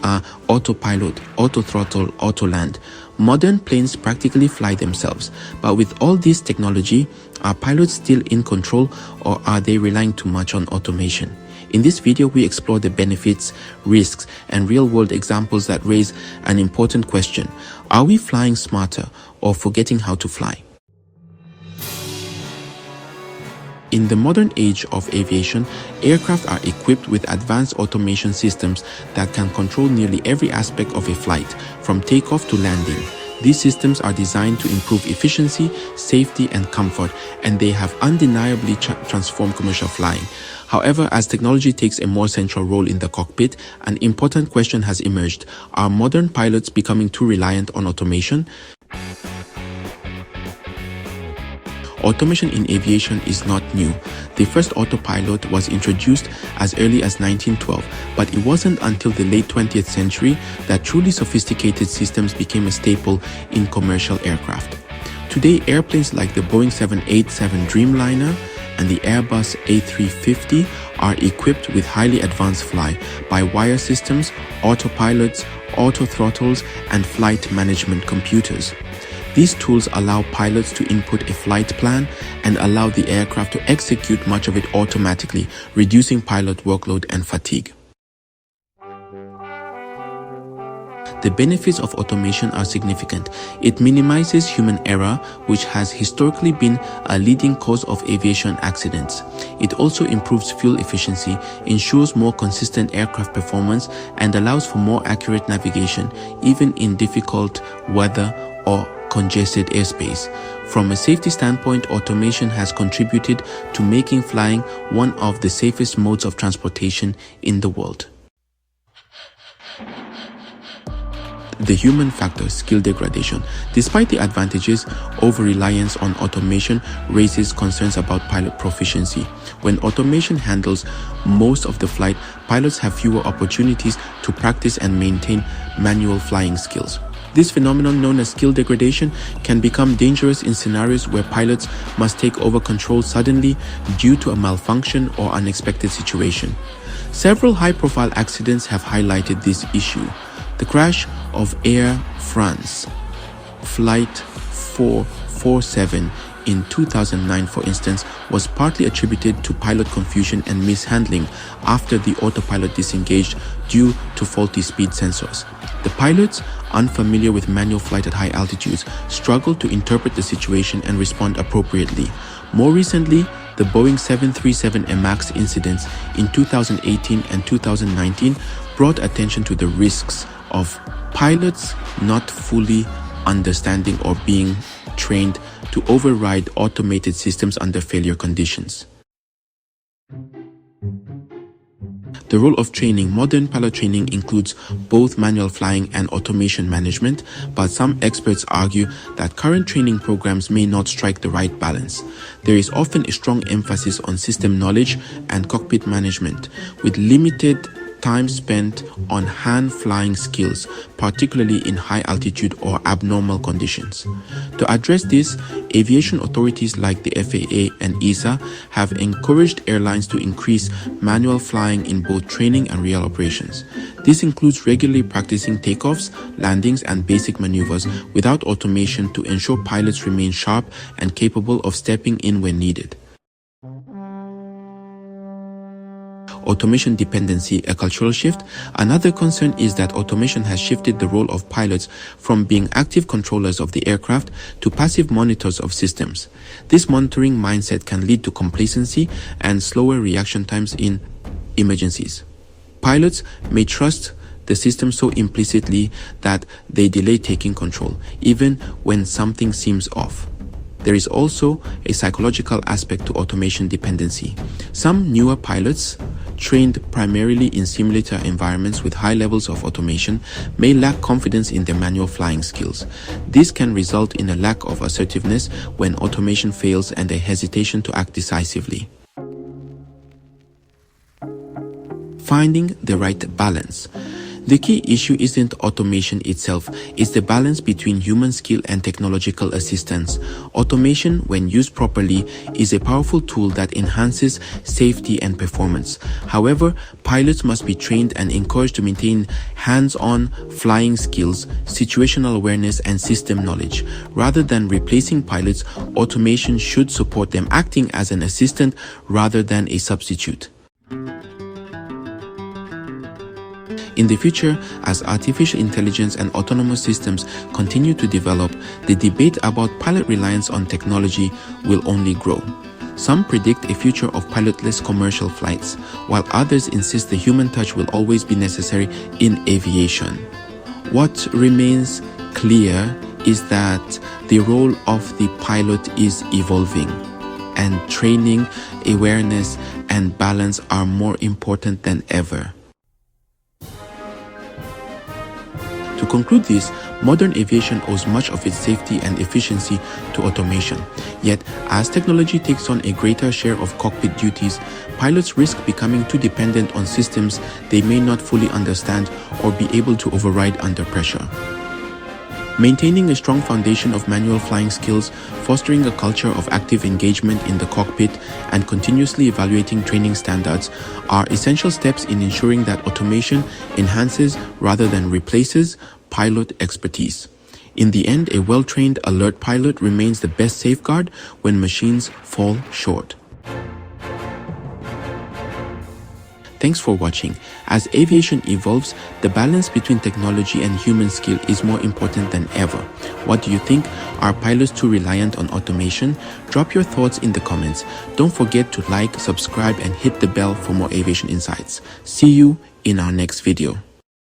are autopilot, auto-throttle, auto-land. Modern planes practically fly themselves, but with all this technology, are pilots still in control or are they relying too much on automation? In this video, we explore the benefits, risks, and real-world examples that raise an important question. Are we flying smarter or forgetting how to fly? In the modern age of aviation, aircraft are equipped with advanced automation systems that can control nearly every aspect of a flight, from takeoff to landing. These systems are designed to improve efficiency, safety, and comfort, and they have undeniably transformed commercial flying. However, as technology takes a more central role in the cockpit, an important question has emerged. Are modern pilots becoming too reliant on automation? Automation in aviation is not new. The first autopilot was introduced as early as 1912, but it wasn't until the late 20th century that truly sophisticated systems became a staple in commercial aircraft. Today, airplanes like the Boeing 787 Dreamliner and the Airbus A350 are equipped with highly advanced fly-by-wire systems, autopilots, auto-throttles, and flight management computers. These tools allow pilots to input a flight plan and allow the aircraft to execute much of it automatically, reducing pilot workload and fatigue. The benefits of automation are significant. It minimizes human error, which has historically been a leading cause of aviation accidents. It also improves fuel efficiency, ensures more consistent aircraft performance, and allows for more accurate navigation, even in difficult weather or congested airspace. From a safety standpoint, automation has contributed to making flying one of the safest modes of transportation in the world. The human factor, skill degradation. Despite the advantages, over-reliance on automation raises concerns about pilot proficiency. When automation handles most of the flight, pilots have fewer opportunities to practice and maintain manual flying skills. This phenomenon, known as skill degradation, can become dangerous in scenarios where pilots must take over control suddenly due to a malfunction or unexpected situation. Several high-profile accidents have highlighted this issue. The crash of Air France Flight 447 in 2009, for instance, was partly attributed to pilot confusion and mishandling after the autopilot disengaged due to faulty speed sensors. The pilots, unfamiliar with manual flight at high altitudes, struggled to interpret the situation and respond appropriately. More recently, the Boeing 737 MAX incidents in 2018 and 2019 brought attention to the risks of pilots not fully understanding or being trained to override automated systems under failure conditions. The role of training. Modern pilot training includes both manual flying and automation management, but some experts argue that current training programs may not strike the right balance. There is often a strong emphasis on system knowledge and cockpit management, with limited time spent on hand flying skills, particularly in high altitude or abnormal conditions. To address this, aviation authorities like the FAA and EASA have encouraged airlines to increase manual flying in both training and real operations. This includes regularly practicing takeoffs, landings, and basic maneuvers without automation to ensure pilots remain sharp and capable of stepping in when needed. Automation dependency, a cultural shift. Another concern is that automation has shifted the role of pilots from being active controllers of the aircraft to passive monitors of systems. This monitoring mindset can lead to complacency and slower reaction times in emergencies. Pilots may trust the system so implicitly that they delay taking control, even when something seems off. There is also a psychological aspect to automation dependency. Some newer pilots, trained primarily in simulator environments with high levels of automation, may lack confidence in their manual flying skills. This can result in a lack of assertiveness when automation fails and a hesitation to act decisively. Finding the right balance. The key issue isn't automation itself, it's the balance between human skill and technological assistance. Automation, when used properly, is a powerful tool that enhances safety and performance. However, pilots must be trained and encouraged to maintain hands-on flying skills, situational awareness, and system knowledge. Rather than replacing pilots, automation should support them, acting as an assistant rather than a substitute. In the future, as artificial intelligence and autonomous systems continue to develop, the debate about pilot reliance on technology will only grow. Some predict a future of pilotless commercial flights, while others insist the human touch will always be necessary in aviation. What remains clear is that the role of the pilot is evolving, and training, awareness, and balance are more important than ever. To conclude this, modern aviation owes much of its safety and efficiency to automation. Yet, as technology takes on a greater share of cockpit duties, pilots risk becoming too dependent on systems they may not fully understand or be able to override under pressure. Maintaining a strong foundation of manual flying skills, fostering a culture of active engagement in the cockpit, and continuously evaluating training standards are essential steps in ensuring that automation enhances rather than replaces pilot expertise. In the end, a well-trained, alert pilot remains the best safeguard when machines fall short. Thanks for watching. As aviation evolves, the balance between technology and human skill is more important than ever. What do you think? Are pilots too reliant on automation? Drop your thoughts in the comments. Don't forget to like, subscribe, and hit the bell for more aviation insights. See you in our next video.